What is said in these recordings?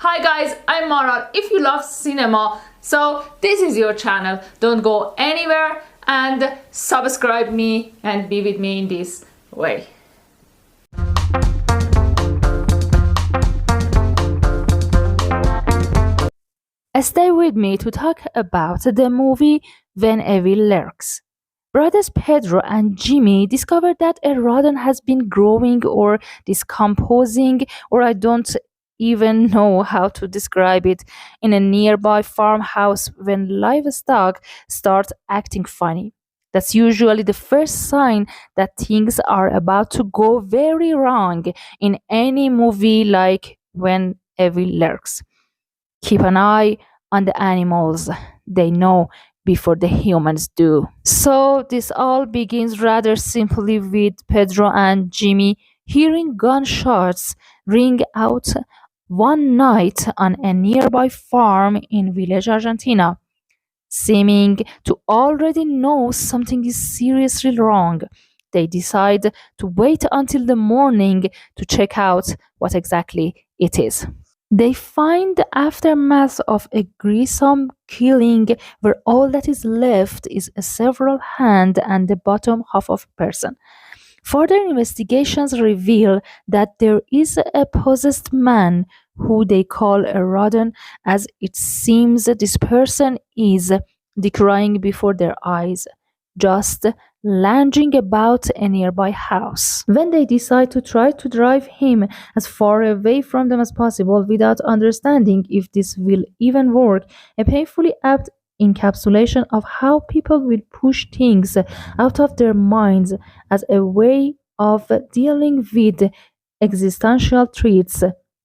Hi guys, I'm Mara. If you love cinema, so this is your channel. Don't go anywhere and subscribe me and be with me in this way. Stay with me to talk about the movie When Evil Lurks. Brothers Pedro and Jimmy discovered that a rodent has been growing or decomposing, or I don't even know how to describe it, in a nearby farmhouse when livestock start acting funny. That's usually the first sign that things are about to go very wrong in any movie like When Evil Lurks. Keep an eye on the animals. They know before the humans do. So this all begins rather simply with Pedro and Jimmy hearing gunshots ring out one night on a nearby farm in village Argentina. Seeming to already know something is seriously wrong, they decide to wait until the morning to check out what exactly it is. They find the aftermath of a gruesome killing where all that is left is a several hand and the bottom half of a person. Further investigations reveal that there is a possessed man who they call a rodent, as it seems this person is decrying before their eyes, just lounging about a nearby house. When they decide to try to drive him as far away from them as possible without understanding if this will even work, a painfully apt encapsulation of how people will push things out of their minds as a way of dealing with existential threats.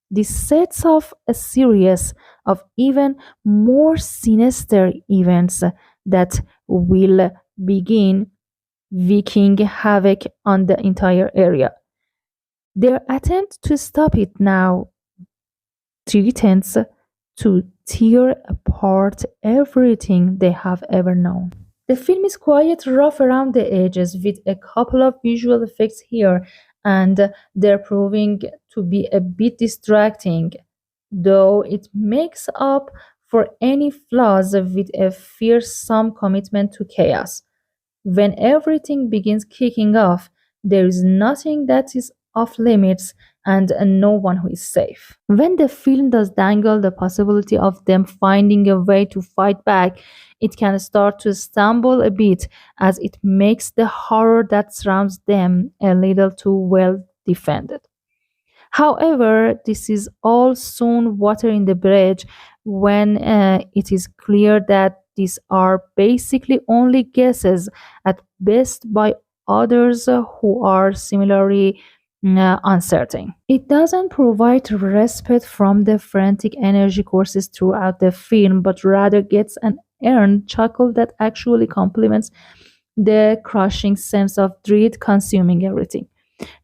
This sets off a series of even more sinister events that will begin wreaking havoc on the entire area. Their attempt to stop it now threatens to tear apart everything they have ever known. The film is quite rough around the edges with a couple of visual effects here and there proving to be a bit distracting, though it makes up for any flaws with a fearsome commitment to chaos. When everything begins kicking off, there is nothing that is off limits and no one who is safe. When the film does dangle the possibility of them finding a way to fight back, it can start to stumble a bit as it makes the horror that surrounds them a little too well defended. However, this is all soon water in the bridge when it is clear that these are basically only guesses at best by others who are similarly uncertain. It doesn't provide respite from the frantic energy courses throughout the film, but rather gets an earned chuckle that actually complements the crushing sense of dread consuming everything.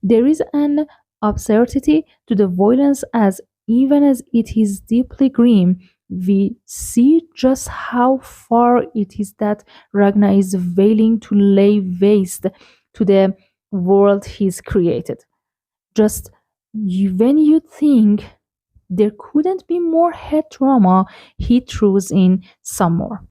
There is an absurdity to the violence as even as it is deeply grim, we see just how far it is that Ragnar is willing to lay waste to the world he's created. Just when you think there couldn't be more head trauma, he throws in some more.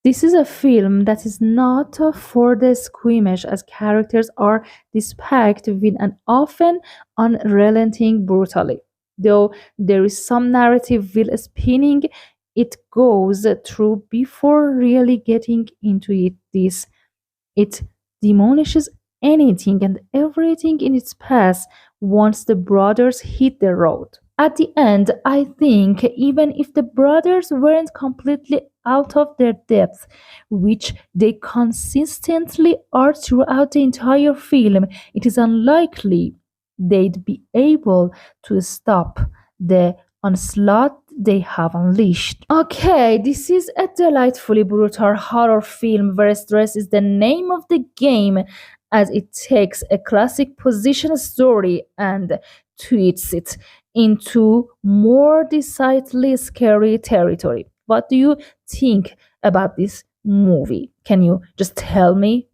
This is a film that is not for the squeamish, as characters are depicted with an often unrelenting brutality. Though there is some narrative wheel spinning it goes through before really getting into it demolishes anything and everything in its path once the brothers hit the road. At the end, I think even if the brothers weren't completely out of their depth, which they consistently are throughout the entire film, it is unlikely they'd be able to stop the onslaught they have unleashed. Okay, this is a delightfully brutal horror film where stress is the name of the game as it takes a classic possession story and twists it into more decidedly scary territory. What do you think about this movie? Can you just tell me?